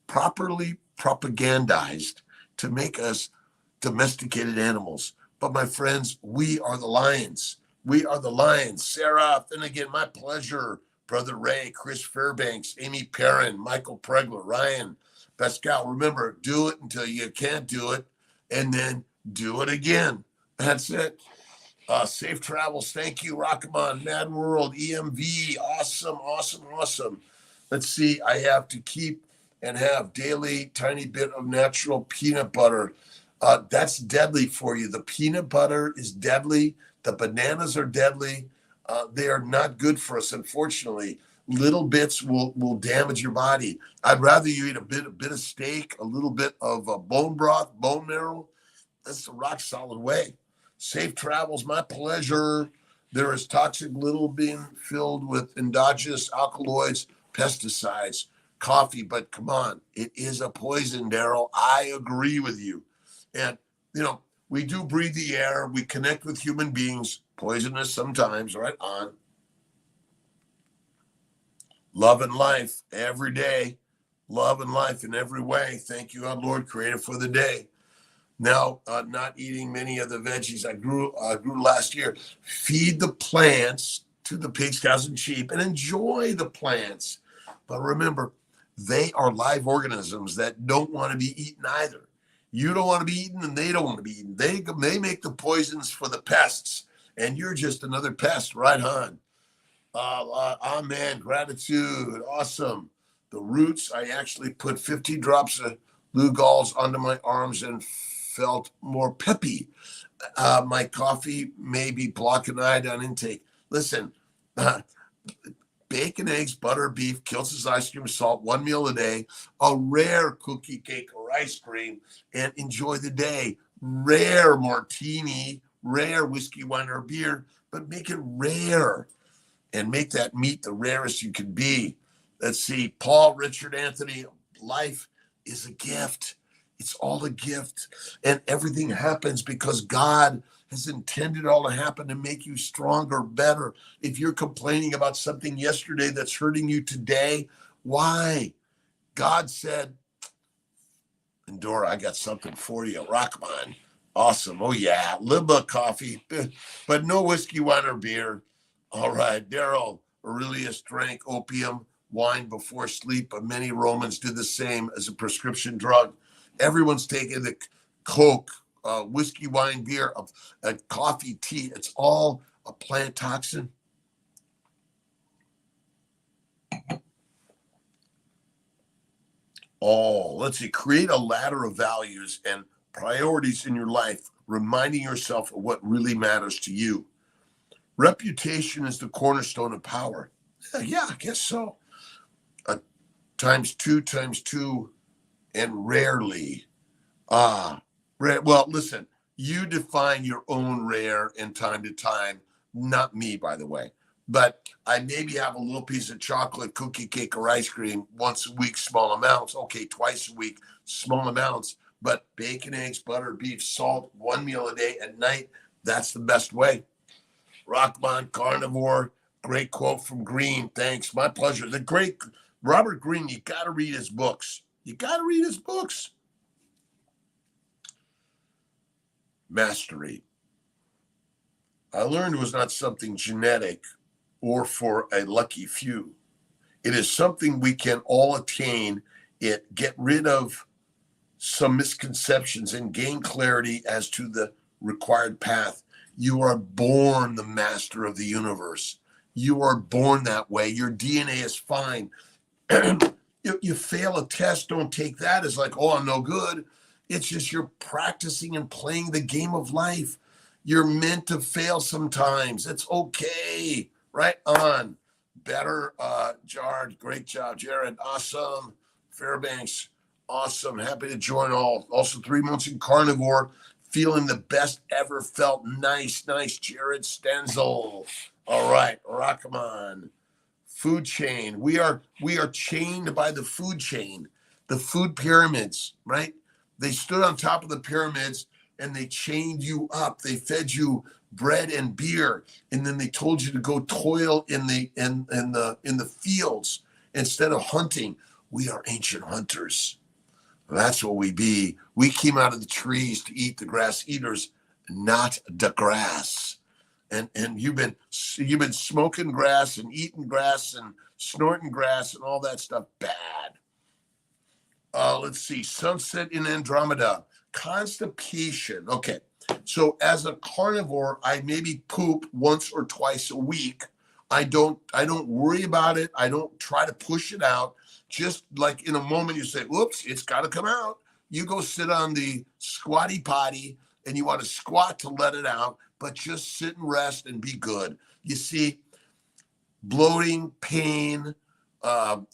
properly propagandized to make us domesticated animals. But my friends, we are the lions. We are the lions. Sarah, Finnegan, my pleasure. Brother Ray, Chris Fairbanks, Amy Perrin, Michael Pregler, Ryan, Pascal. Remember, do it until you can't do it, and then do it again. That's it. Safe travels. Thank you, Rockman, Mad World, EMV. Awesome. Let's see. I have to keep and have daily tiny bit of natural peanut butter. That's deadly for you. The peanut butter is deadly. The bananas are deadly. They are not good for us, unfortunately. Little bits will damage your body. I'd rather you eat a bit of steak, a little bit of bone broth, bone marrow. That's the rock solid way. Safe travels, my pleasure. There is toxic little being filled with endogenous alkaloids, pesticides, coffee, but come on, it is a poison, Daryl. I agree with you. And, we do breathe the air. We connect with human beings, poisonous sometimes, right on. Love and life every day. Love and life in every way. Thank you, our Lord, creator for the day. Now, not eating many of the veggies I grew last year. Feed the plants to the pigs, cows, and sheep, and enjoy the plants. But remember, they are live organisms that don't want to be eaten either. You don't want to be eaten, and they don't want to be eaten. They make the poisons for the pests, and you're just another pest, right on. Amen. Gratitude. Awesome. The roots, I actually put 50 drops of Lugol's under my arms and felt more peppy. My coffee may be blocking iodine intake. Listen, bacon, eggs, butter, beef, Kiltz's ice cream, salt, one meal a day, a rare cookie, cake, or ice cream, and enjoy the day. Rare martini, rare whiskey, wine, or beer, but make it rare and make that meat the rarest you can be. Let's see, Paul, Richard, Anthony, life is a gift. It's all a gift. And everything happens because God has intended all to happen to make you stronger, better. If you're complaining about something yesterday that's hurting you today, why? God said, Endora, I got something for you. Rockman. Awesome. Oh, yeah. A little bit of coffee, but no whiskey, wine, or beer. All right. Daryl, Aurelius drank opium wine before sleep, but many Romans did the same as a prescription drug. Everyone's taking the Coke, whiskey, wine, beer, coffee, tea. It's all a plant toxin. Oh, let's see. Create a ladder of values and priorities in your life, reminding yourself of what really matters to you. Reputation is the cornerstone of power. Yeah, I guess so. Times two, and rarely. Well, listen, you define your own rare in time to time, not me, by the way. But I maybe have a little piece of chocolate, cookie, cake, or ice cream once a week, small amounts. Okay, twice a week, small amounts. But bacon, eggs, butter, beef, salt, one meal a day at night, that's the best way. Rockman, carnivore, great quote from Green. Thanks, my pleasure. The great Robert Greene, you got to read his books. You got to read his books. Mastery. I learned it was not something genetic or for a lucky few. It is something we can all attain, get rid of some misconceptions and gain clarity as to the required path. You are born the master of the universe. You are born that way. Your DNA is fine. You fail a test, don't take that as like, oh, I'm no good. It's just you're practicing and playing the game of life. You're meant to fail sometimes. It's okay. Right on. Better, Jared. Great job, Jared. Awesome. Fairbanks. Awesome. Happy to join all. Also 3 months in carnivore. Feeling the best ever felt. Nice. Jared Stenzel. All right. Rockman. Food chain. We are chained by the food chain, the food pyramids, right? They stood on top of the pyramids and they chained you up. They fed you bread and beer, and then they told you to go toil in the fields instead of hunting. We are ancient hunters. That's what we be. We came out of the trees to eat the grass eaters, not the grass. And you've been smoking grass and eating grass and snorting grass and all that stuff. Bad. Let's see. Sunset in Andromeda. Constipation. Okay. So as a carnivore, I maybe poop once or twice a week. I don't worry about it. I don't try to push it out. Just like in a moment you say, whoops, it's got to come out. You go sit on the squatty potty and you want to squat to let it out, but just sit and rest and be good. You see, bloating, pain,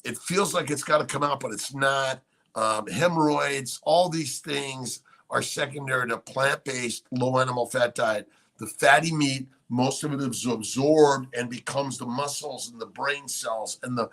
it feels like it's got to come out, but it's not. Hemorrhoids, all these things are secondary to plant-based, low animal fat diet. The fatty meat, most of it is absorbed and becomes the muscles and the brain cells and the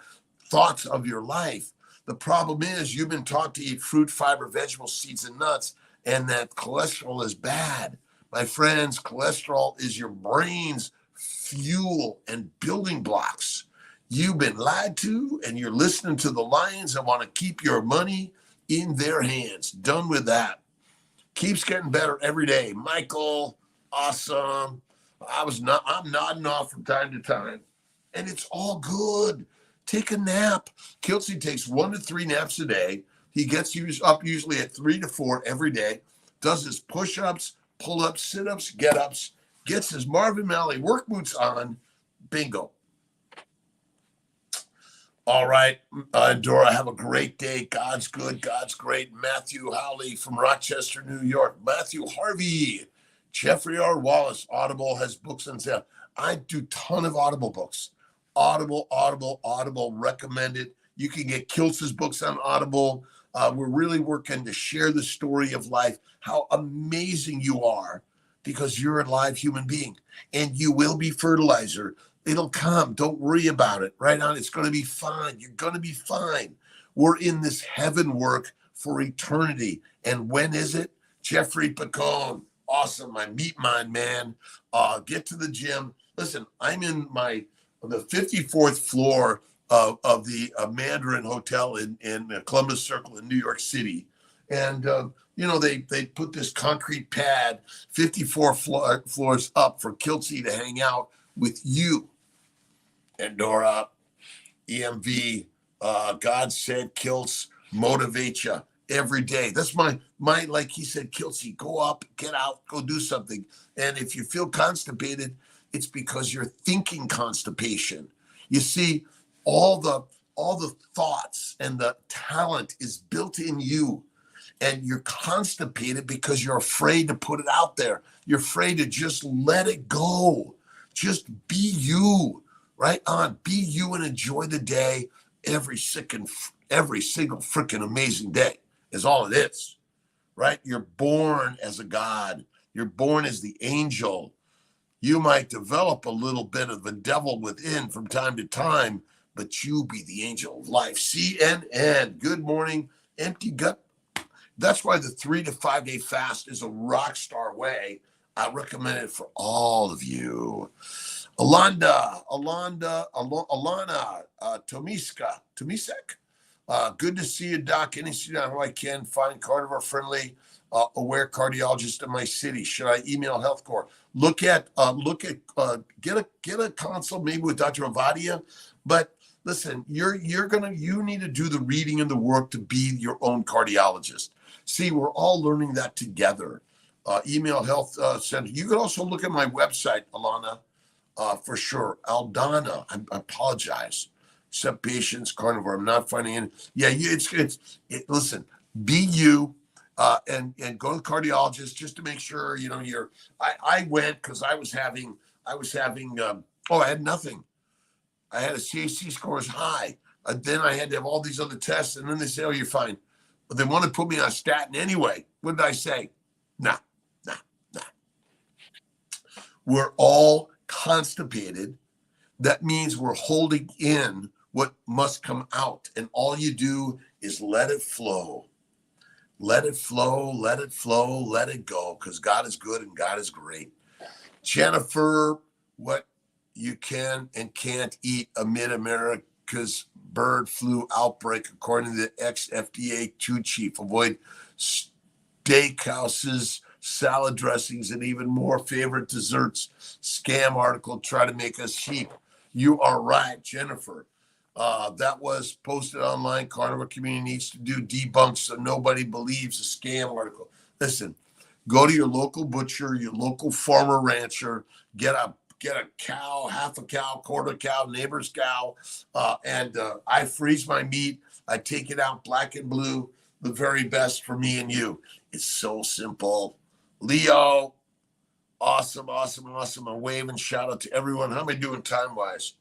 thoughts of your life. The problem is you've been taught to eat fruit, fiber, vegetables, seeds, and nuts, and that cholesterol is bad. My friends, cholesterol is your brain's fuel and building blocks. You've been lied to, and you're listening to the lions that want to keep your money in their hands. Done with that. Keeps getting better every day. Michael, awesome. I'm nodding off from time to time, and it's all good. Take a nap. Kiltz takes 1 to 3 naps a day. He gets up usually at 3 to 4 every day. Does his push-ups, pull-ups, sit-ups, get-ups. Gets his Marvin Malley work boots on. Bingo. All right, Dora, have a great day. God's good. God's great. Matthew Howley from Rochester, New York. Matthew Harvey. Jeffrey R. Wallace. Audible has books on sale. I do a ton of Audible books. Audible, recommended. You can get Kiltz's books on Audible. We're really working to share the story of life, how amazing you are, because you're a live human being and you will be fertilizer. It'll come. Don't worry about it. Right on. It's going to be fine. You're going to be fine. We're in this heaven work for eternity. And when is it? Jeffrey Picone. Awesome. My meat mind, man. Get to the gym. Listen, I'm in the 54th floor of the Mandarin Hotel in Columbus Circle in New York City. And, they put this concrete pad 54 floors up for Kiltz to hang out with you. And Dora, EMV, God said Kiltz motivate you every day. That's my like he said, Kiltz, go up, get out, go do something. And if you feel constipated, it's because you're thinking constipation. You see, all the thoughts and the talent is built in you. And you're constipated because you're afraid to put it out there. You're afraid to just let it go. Just be you. Right on. Be you and enjoy the day. Every single freaking amazing day is all it is. Right? You're born as a God. You're born as the angel. You might develop a little bit of the devil within from time to time, but you be the angel of life. CNN. Good morning. Empty gut. That's why the 3 to 5 day fast is a rock star way. I recommend it for all of you. Alana, Tomisek. Good to see you, Doc. Any student how I can find carnivore friendly, aware cardiologist in my city. Should I email Health Corps? Get a consult maybe with Dr. Avadia. But listen, you need to do the reading and the work to be your own cardiologist. See, we're all learning that together. Email Health Center. You can also look at my website, Alana. For sure. Aldana, I apologize. Accept patients, carnivore. I'm not finding any. Yeah, listen, be you and go to the cardiologist just to make sure, I went because I had nothing. I had a CAC scores high. Then I had to have all these other tests. And then they say, oh, you're fine. But they want to put me on a statin anyway. What did I say? Nah. We're all constipated. That means we're holding in what must come out. And all you do is let it flow. Let it flow, let it flow, let it go. Because God is good and God is great. Jennifer, what you can and can't eat amid America's bird flu outbreak, according to the ex-FDA 2 chief. Avoid steakhouses, salad dressings, and even more favorite desserts. Scam article, try to make us sheep. You are right, Jennifer. That was posted online. Carnivore community needs to do debunks so nobody believes a scam article. Listen, go to your local butcher, your local farmer rancher, get a cow, half a cow, quarter cow, neighbor's cow, and I freeze my meat. I take it out black and blue. the very best for me and you. It's so simple. Leo, awesome. I'm waving. Shout out to everyone. How am I doing time-wise?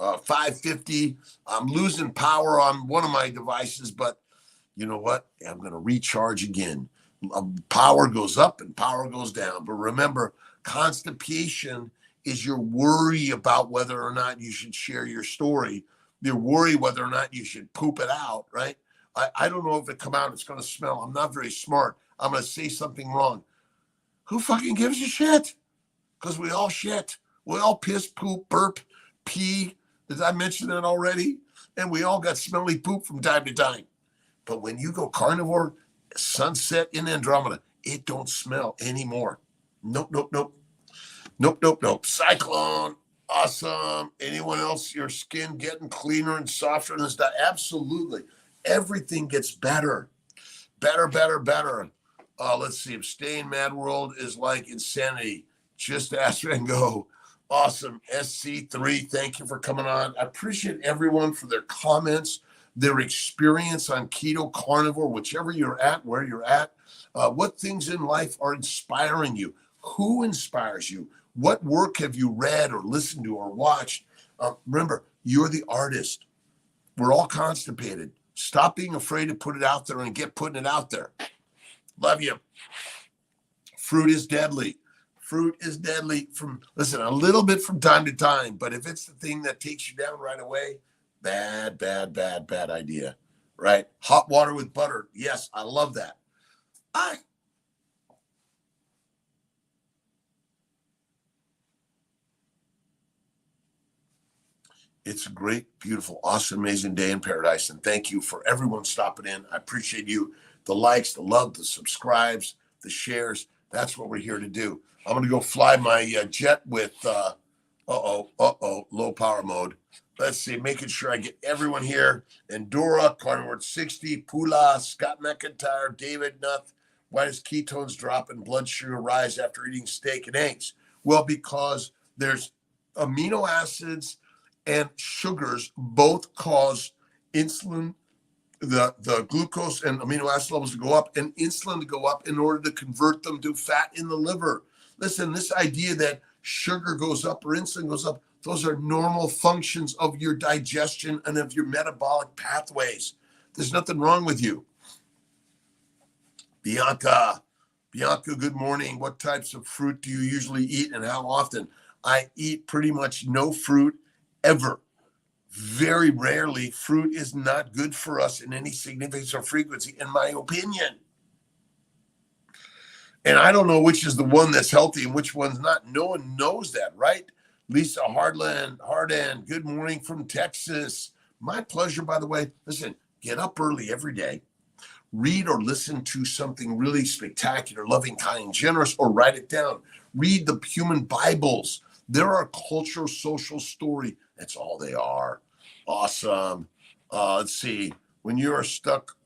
5:50. I'm losing power on one of my devices, but you know what? I'm going to recharge again. Power goes up and power goes down. But remember, constipation is your worry about whether or not you should share your story. Your worry whether or not you should poop it out, right? I don't know if it come out, it's going to smell. I'm not very smart. I'm going to say something wrong. Who fucking gives a shit? Because we all shit. We all piss, poop, burp, pee. Did I mention that already? And we all got smelly poop from time to time. But when you go carnivore, sunset in Andromeda, it don't smell anymore. Nope. Cyclone, awesome. Anyone else, your skin getting cleaner and softer and stuff? Absolutely. Everything gets better. Better. Let's see. Staying Mad World is like insanity. Just ask and go. Awesome. SC3, thank you for coming on. I appreciate everyone for their comments, their experience on keto, carnivore, whichever you're at, where you're at. What things in life are inspiring you? Who inspires you? What work have you read or listened to or watched? Remember, you're the artist. We're all constipated. Stop being afraid to put it out there and get putting it out there. Love you. Fruit is deadly. Fruit is deadly listen, a little bit from time to time, but if it's the thing that takes you down right away, bad idea, right? Hot water with butter. Yes, I love that. It's a great, beautiful, awesome, amazing day in paradise. And thank you for everyone stopping in. I appreciate you. The likes, the love, the subscribes, the shares. That's what we're here to do. I'm going to go fly my jet with, low power mode. Let's see, making sure I get everyone here. Endora, Carnivore 60, Pula, Scott McIntyre, David Nuth. Why does ketones drop and blood sugar rise after eating steak and eggs? Well, because there's amino acids and sugars both cause insulin, the glucose and amino acid levels to go up and insulin to go up in order to convert them to fat in the liver. Listen, this idea that sugar goes up or insulin goes up, those are normal functions of your digestion and of your metabolic pathways. There's nothing wrong with you. Bianca, good morning. What types of fruit do you usually eat and how often? I eat pretty much no fruit ever. Very rarely. Fruit is not good for us in any significance or frequency, in my opinion. And I don't know which is the one that's healthy and which one's not. No one knows that, right? Lisa Harden, good morning from Texas. My pleasure, by the way. Listen, get up early every day. Read or listen to something really spectacular, loving, kind, generous, or write it down. Read the human Bibles. They're our cultural, social story. That's all they are. Awesome. Let's see. When you are stuck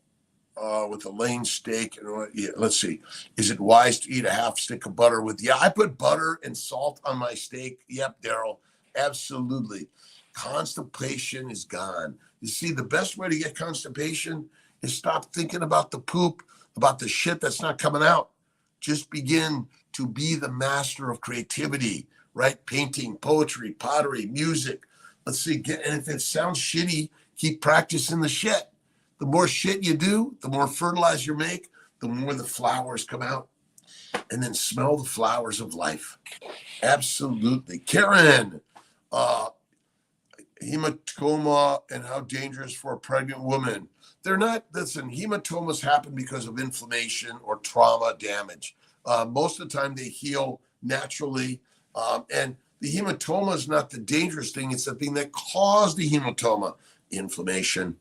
with a lean steak, let's see. Is it wise to eat a half stick of butter with? Yeah, I put butter and salt on my steak. Yep, Daryl. Absolutely. Constipation is gone. You see, the best way to get constipation is stop thinking about the poop, about the shit that's not coming out. Just begin to be the master of creativity, right? Painting, poetry, pottery, music. Let's see. And if it sounds shitty, keep practicing the shit. The more shit you do, the more fertilizer you make, the more the flowers come out. And then smell the flowers of life. Absolutely. Karen, hematoma and how dangerous for a pregnant woman. They're not, listen, hematomas happen because of inflammation or trauma damage. Most of the time they heal naturally. And the hematoma is not the dangerous thing. It's the thing that caused the hematoma, inflammation.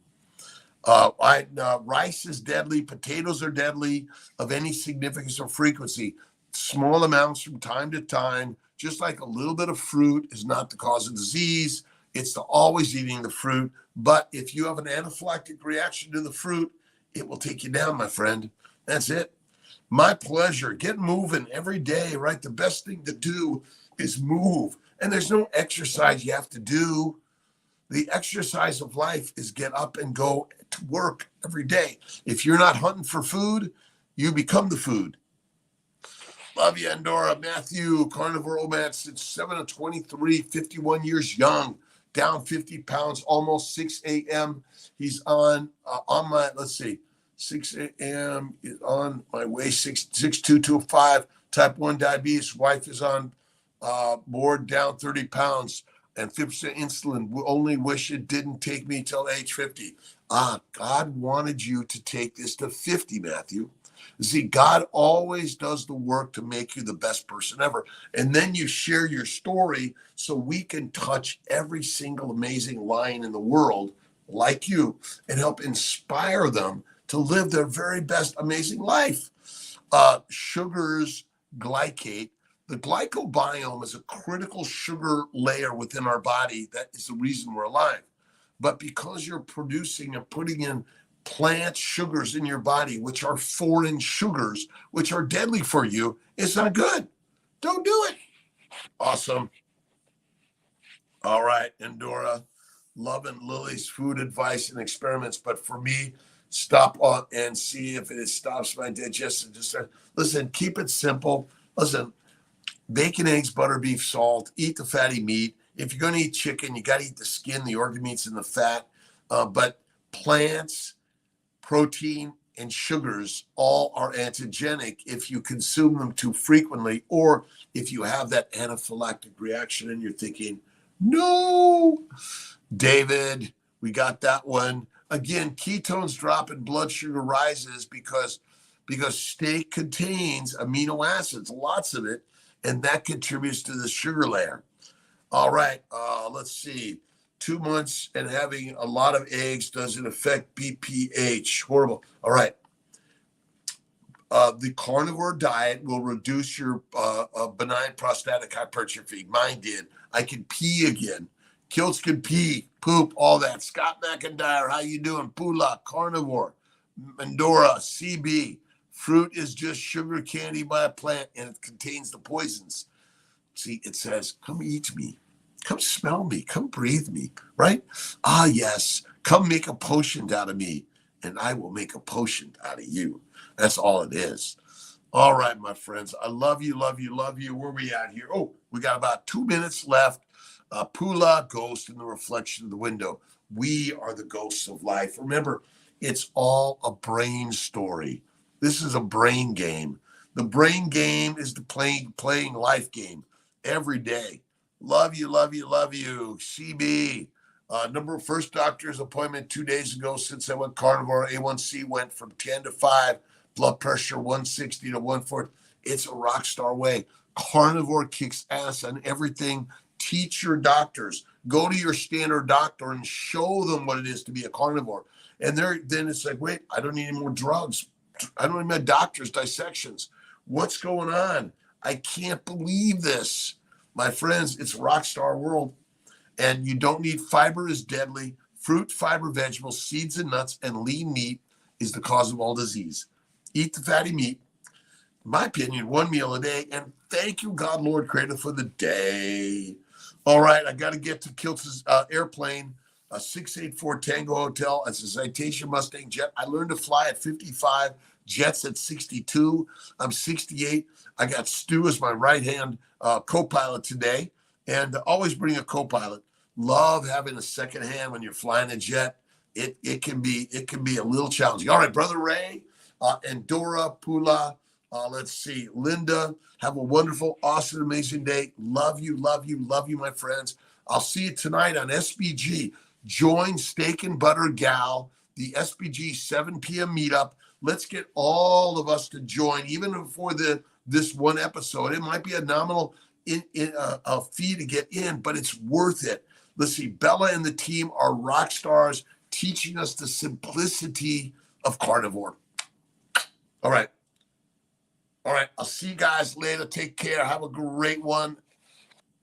Rice is deadly. Potatoes are deadly of any significance or frequency. Small amounts from time to time, just like a little bit of fruit is not the cause of disease. It's the always eating the fruit. But if you have an anaphylactic reaction to the fruit, it will take you down, my friend. That's it. My pleasure. Get moving every day, right? The best thing to do is move. And there's no exercise you have to do. The exercise of life is get up and go to work every day. If you're not hunting for food, you become the food. Love you, Andorra. Matthew, carnivore old man, since 7 of 23, 51 years young, down 50 pounds, almost 6 a.m. He's on my, let's see, 6 a.m. is on my way, 62225, type 1 diabetes. Wife is on board, down 30 pounds and 50% insulin. Only wish it didn't take me till age 50. God wanted you to take this to 50, Matthew. See, God always does the work to make you the best person ever. And then you share your story so we can touch every single amazing lion in the world like you and help inspire them to live their very best amazing life. Sugars glycate. The glycobiome is a critical sugar layer within our body. That is the reason we're alive. But because you're producing and putting in plant sugars in your body, which are foreign sugars, which are deadly for you, it's not good. Don't do it. Awesome. All right, Endora, loving Lily's food advice and experiments, but for me, stop on and see if it stops my digestion. Just listen, keep it simple. Listen, bacon, eggs, butter, beef, salt, eat the fatty meat. If you're going to eat chicken, you got to eat the skin, the organ meats, and the fat. But plants, protein, and sugars all are antigenic if you consume them too frequently, or if you have that anaphylactic reaction and you're thinking, no. David, we got that one. Again, ketones drop and blood sugar rises because steak contains amino acids, lots of it, and that contributes to the sugar layer. All right, let's see. 2 months and having a lot of eggs, does it affect BPH? Horrible. All right. The carnivore diet will reduce your benign prostatic hypertrophy. Mine did. I can pee again. Kiltz can pee, poop, all that. Scott McIntyre, how you doing? Pula, carnivore. Mandora, CB. Fruit is just sugar candy by a plant, and it contains the poisons. See, it says, come eat me. Come smell me. Come breathe me, right? Ah, yes. Come make a potion out of me, and I will make a potion out of you. That's all it is. All right, my friends. I love you, love you, love you. Where are we at here? Oh, we got about 2 minutes left. Pula, ghost in the reflection of the window. We are the ghosts of life. Remember, it's all a brain story. This is a brain game. The brain game is the playing life game every day. Love you, love you, love you. CB. First doctor's appointment 2 days ago since I went carnivore. A1C went from 10 to 5. Blood pressure 160 to 140. It's a rock star way. Carnivore kicks ass on everything. Teach your doctors. Go to your standard doctor and show them what it is to be a carnivore. And then it's like, wait, I don't need any more drugs. I don't need my doctor's dissections. What's going on? I can't believe this. My friends, it's rock star world. And you don't need fiber is deadly. Fruit, fiber, vegetables, seeds and nuts, and lean meat is the cause of all disease. Eat the fatty meat. In my opinion, 1 meal a day. And thank you, God, Lord, Creator, for the day. All right, I got to get to Kiltz's airplane, a 684 Tango Hotel. It's a Citation Mustang jet. I learned to fly at 55, jets at 62. I'm 68. I got Stu as my right-hand co-pilot today. And always bring a co-pilot. Love having a second hand when you're flying a jet. It can be a little challenging. All right, Brother Ray, Endora, Pula, let's see, Linda, have a wonderful, awesome, amazing day. Love you, love you, love you, my friends. I'll see you tonight on SBG. Join Steak and Butter Gal, the SBG 7 p.m. meetup. Let's get all of us to join, even before this one episode. It might be a nominal a fee to get in, but it's worth it. Let's see, Bella and the team are rock stars teaching us the simplicity of carnivore. All right. I'll see you guys later. Take care. Have a great one.